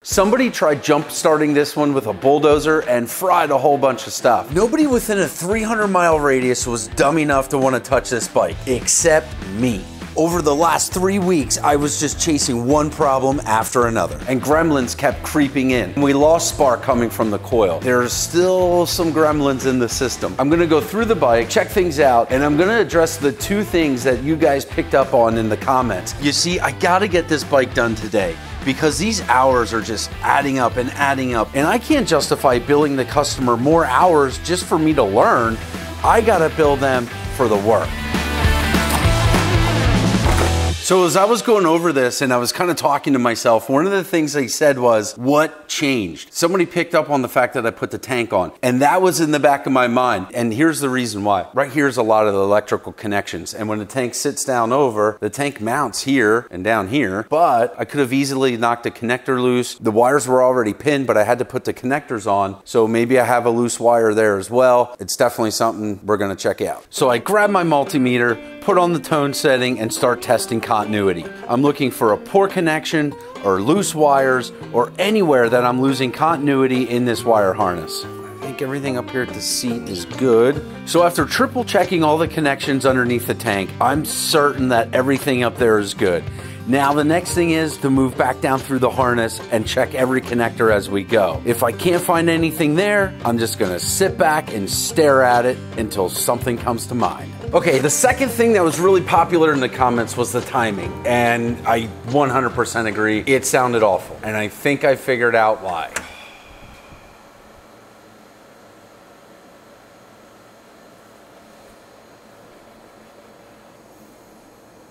Somebody tried jump starting this one with a bulldozer and fried a whole bunch of stuff. Nobody within a 300-mile radius was dumb enough to want to touch this bike, except me. Over the last 3 weeks, I was just chasing one problem after another, and gremlins kept creeping in. We lost spark coming from the coil. There's still some gremlins in the system. I'm gonna go through the bike, check things out, and I'm gonna address the 2 things that you guys picked up on in the comments. You see, I gotta get this bike done today, because these hours are just adding up, and I can't justify billing the customer more hours just for me to learn. I gotta bill them for the work. So as I was going over this and I was kind of talking to myself, one of the things I said was, what changed? Somebody picked up on the fact that I put the tank on, and that was in the back of my mind. And here's the reason why. Right here's a lot of the electrical connections. And when the tank sits down over, the tank mounts here and down here, but I could have easily knocked a connector loose. The wires were already pinned, but I had to put the connectors on. So maybe I have a loose wire there as well. It's definitely something we're gonna check out. So I grabbed my multimeter, put on the tone setting, and start testing continuity. I'm looking for a poor connection or loose wires or anywhere that I'm losing continuity in this wire harness. I think everything up here at the seat is good. So after triple checking all the connections underneath the tank, I'm certain that everything up there is good. Now the next thing is to move back down through the harness and check every connector as we go. If I can't find anything there, I'm just gonna sit back and stare at it until something comes to mind. Okay, the second thing that was really popular in the comments was the timing, and I 100% agree. It sounded awful, and I think I figured out why.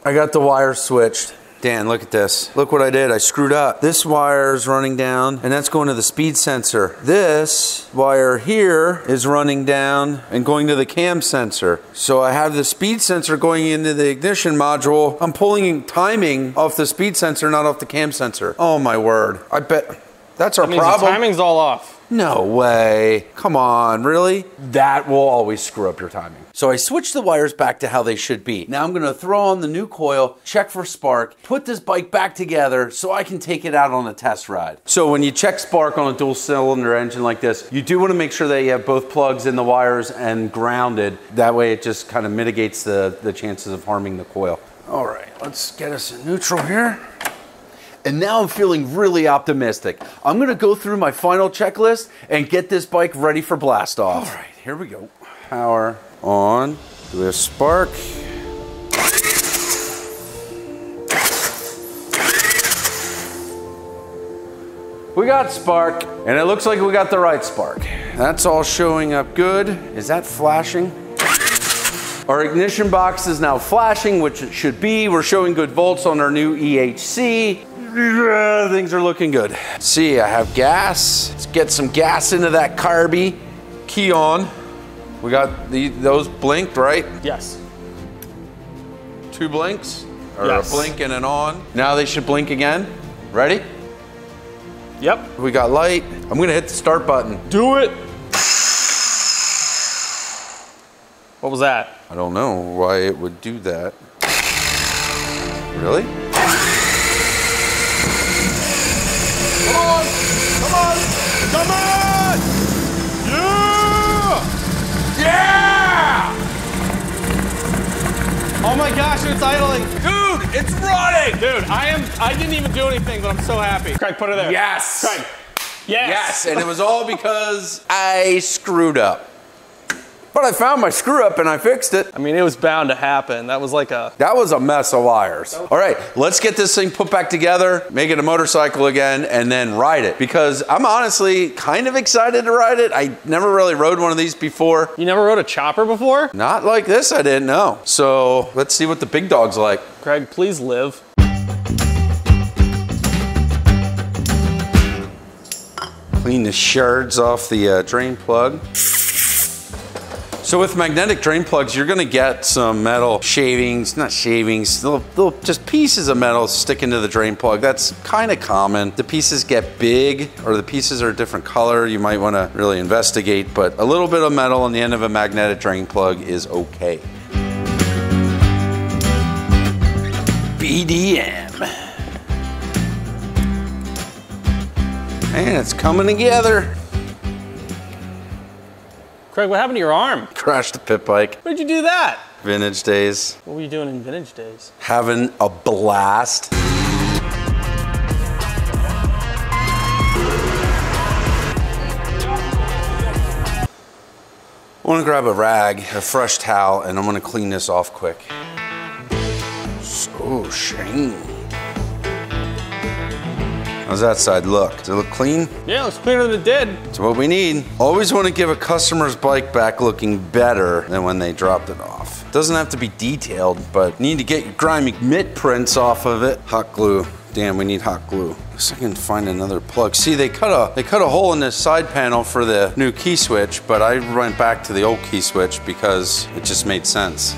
I got the wires switched. Dan, look at this. Look what I did. I screwed up. This wire is running down, and that's going to the speed sensor. This wire here is running down and going to the cam sensor. So I have the speed sensor going into the ignition module. I'm pulling timing off the speed sensor, not off the cam sensor. Oh my word. I bet that's our problem. The timing's all off. No way. Come on, really? That will always screw up your timing. So I switched the wires back to how they should be. Now I'm gonna throw on the new coil, check for spark, put this bike back together so I can take it out on a test ride. So when you check spark on a dual cylinder engine like this, you do wanna make sure that you have both plugs in the wires and grounded. That way it just kind of mitigates the chances of harming the coil. All right, let's get us in neutral here. And now I'm feeling really optimistic. I'm gonna go through my final checklist and get this bike ready for blast off. All right, here we go. Power on, do a spark. We got spark, and it looks like we got the right spark. That's all showing up good. Is that flashing? Our ignition box is now flashing, which it should be. We're showing good volts on our new EHC. Things are looking good. Let's see, I have gas. Let's get some gas into that carby. Key on. We got those blinked, right? Yes. 2 blinks? Or yes. A blink and an on. Now they should blink again. Ready? Yep. We got light. I'm gonna hit the start button. Do it. What was that? I don't know why it would do that. Really? Come on! Come on! Come on! Yeah! Yeah! Oh my gosh, it's idling. Dude, it's running! Dude, I didn't even do anything, but I'm so happy. Craig, put her there. Yes! Craig. Yes! Yes, and it was all because I screwed up. But I found my screw up and I fixed it. I mean, it was bound to happen. That was like a... That was a mess of wires. All right, let's get this thing put back together, make it a motorcycle again, and then ride it. Because I'm honestly kind of excited to ride it. I never really rode one of these before. You never rode a chopper before? Not like this, I didn't know. So let's see what the big dog's like. Craig, please live. Clean the shards off the drain plug. So with magnetic drain plugs, you're gonna get some metal shavings, not shavings, little just pieces of metal sticking to the drain plug. That's kind of common. The pieces get big or the pieces are a different color. You might wanna really investigate, but a little bit of metal on the end of a magnetic drain plug is okay. BDM. And it's coming together. Craig, what happened to your arm? Crashed a pit bike. Where'd you do that? Vintage days. What were you doing in vintage days? Having a blast. I want to grab a rag, a fresh towel, and I'm going to clean this off quick. So shiny. How's that side look? Does it look clean? Yeah, it looks cleaner than it did. That's what we need. Always want to give a customer's bike back looking better than when they dropped it off. Doesn't have to be detailed, but need to get your grimy mitt prints off of it. Hot glue. Damn, we need hot glue. Guess I can find another plug. See, they cut a hole in this side panel for the new key switch, but I went back to the old key switch because it just made sense.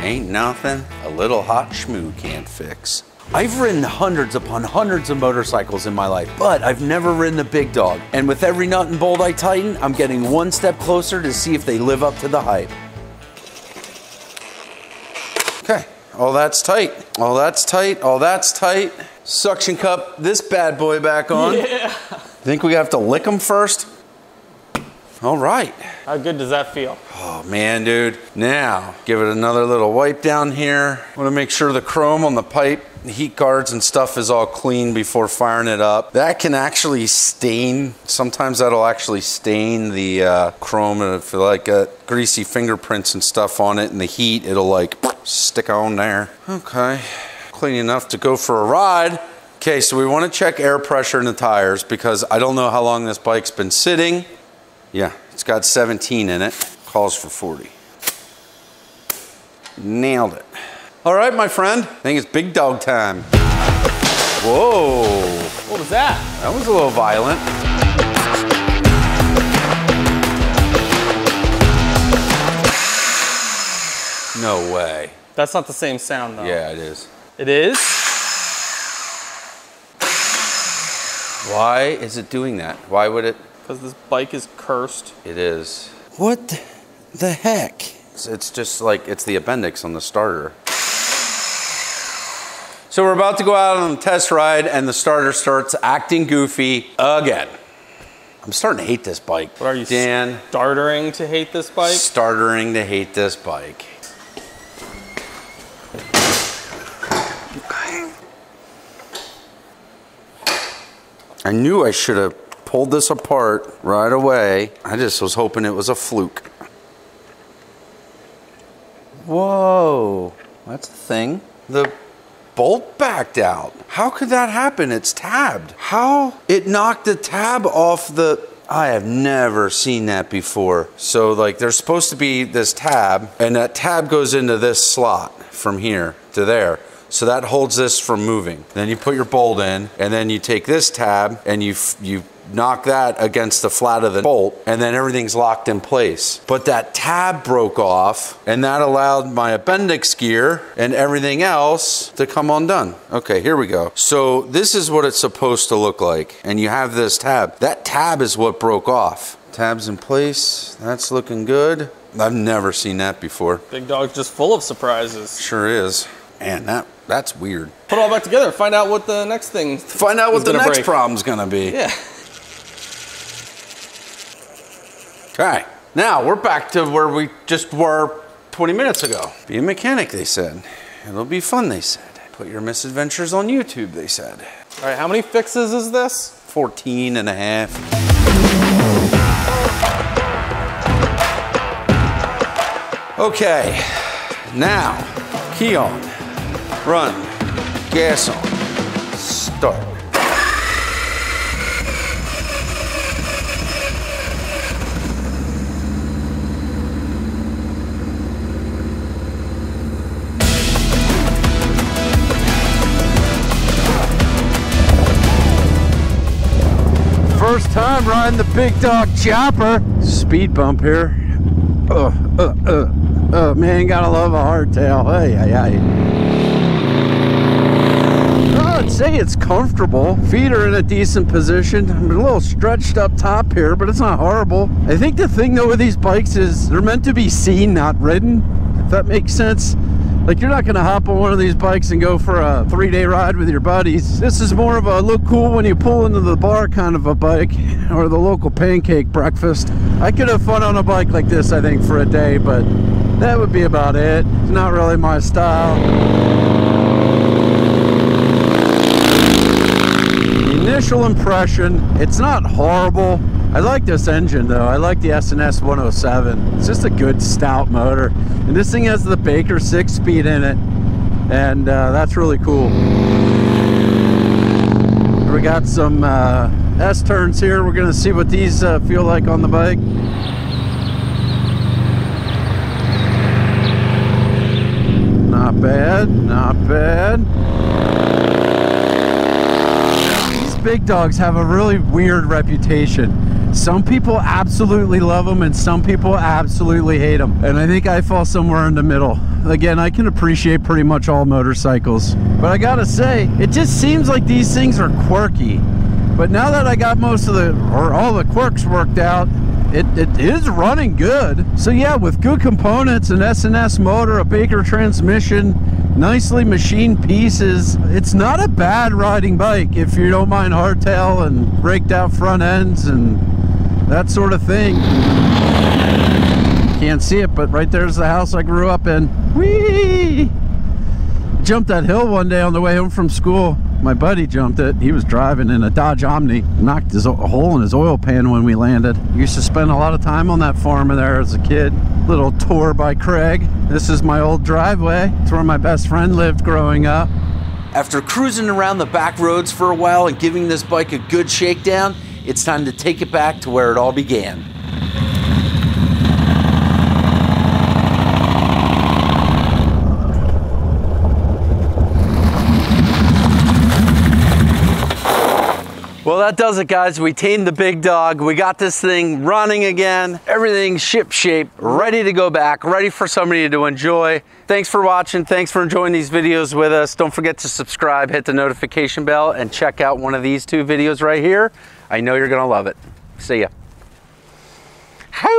Ain't nothing a little hot schmoo can't fix. I've ridden hundreds upon hundreds of motorcycles in my life, but I've never ridden the big dog. And with every nut and bolt I tighten, I'm getting one step closer to see if they live up to the hype. Okay, all that's tight. All that's tight, all that's tight. Suction cup this bad boy back on. Yeah. Think we have to lick them first? All right. How good does that feel? Oh man, dude. Now, give it another little wipe down here. Want to make sure the chrome on the pipe, the heat guards and stuff is all clean before firing it up. That can actually stain. Sometimes that'll actually stain the chrome, and if you like greasy fingerprints and stuff on it in the heat, it'll like stick on there. Okay, clean enough to go for a ride. Okay, so we want to check air pressure in the tires because I don't know how long this bike's been sitting. Yeah, it's got 17 in it. Calls for 40. Nailed it. All right, my friend. I think it's big dog time. Whoa. What was that? That was a little violent. No way. That's not the same sound though. Yeah, it is. It is? Why is it doing that? Why would it? Because this bike is cursed. It is. What the heck? It's just like, it's the appendix on the starter. So we're about to go out on a test ride and the starter starts acting goofy again. I'm starting to hate this bike. What are you, Dan? Startering to hate this bike? Startering to hate this bike. I knew I should have pulled this apart right away. I just was hoping it was a fluke. Whoa, that's a thing. The bolt backed out. How could that happen? It's tabbed. How? It knocked the tab off the... I have never seen that before. So like there's supposed to be this tab and that tab goes into this slot from here to there. So that holds this from moving. Then you put your bolt in and then you take this tab and you knock that against the flat of the bolt and then everything's locked in place. But that tab broke off and that allowed my appendix gear and everything else to come undone. Okay, here we go. So this is what it's supposed to look like. And you have this tab. That tab is what broke off. Tab's in place. That's looking good. I've never seen that before. Big Dog's just full of surprises. Sure is. Man, that's weird. Put it all back together and find out what the next thing is. Find out what the next problem's gonna be. Yeah. Okay, now we're back to where we just were 20 minutes ago. Be a mechanic, they said. It'll be fun, they said. Put your misadventures on YouTube, they said. All right, how many fixes is this? 14 and a half. Okay, now, key on, run, gas on, start. First time riding the big dog chopper. Speed bump here. Man, gotta love a hardtail. Hey. I'd say it's comfortable. Feet are in a decent position. I'm a little stretched up top here, but it's not horrible. I think the thing though with these bikes is they're meant to be seen, not ridden, if that makes sense. Like, you're not gonna hop on one of these bikes and go for a 3-day ride with your buddies. This is more of a look cool when you pull into the bar kind of a bike, or the local pancake breakfast. I could have fun on a bike like this, I think, for a day, but that would be about it. It's not really my style. Initial impression, it's not horrible. I like this engine though. I like the S&S 107. It's just a good stout motor. And this thing has the Baker 6-speed in it. And that's really cool. We got some S-turns here. We're gonna see what these feel like on the bike. Not bad, not bad. These big dogs have a really weird reputation. Some people absolutely love them and some people absolutely hate them. And I think I fall somewhere in the middle. Again, I can appreciate pretty much all motorcycles. But I gotta say, it just seems like these things are quirky. But now that I got most of the, or all the quirks worked out, it is running good. So yeah, with good components, an S&S motor, a Baker transmission, nicely machined pieces, it's not a bad riding bike if you don't mind hardtail and raked out front ends and that sort of thing. Can't see it, but right there's the house I grew up in. Whee! Jumped that hill one day on the way home from school. My buddy jumped it. He was driving in a Dodge Omni. Knocked a hole in his oil pan when we landed. Used to spend a lot of time on that farm there as a kid. Little tour by Craig. This is my old driveway. It's where my best friend lived growing up. After cruising around the back roads for a while and giving this bike a good shakedown, it's time to take it back to where it all began. Well, that does it, guys. We tamed the big dog. We got this thing running again. Everything's ship-shape, ready to go back, ready for somebody to enjoy. Thanks for watching. Thanks for enjoying these videos with us. Don't forget to subscribe, hit the notification bell, and check out one of these 2 videos right here. I know you're gonna love it. See ya. How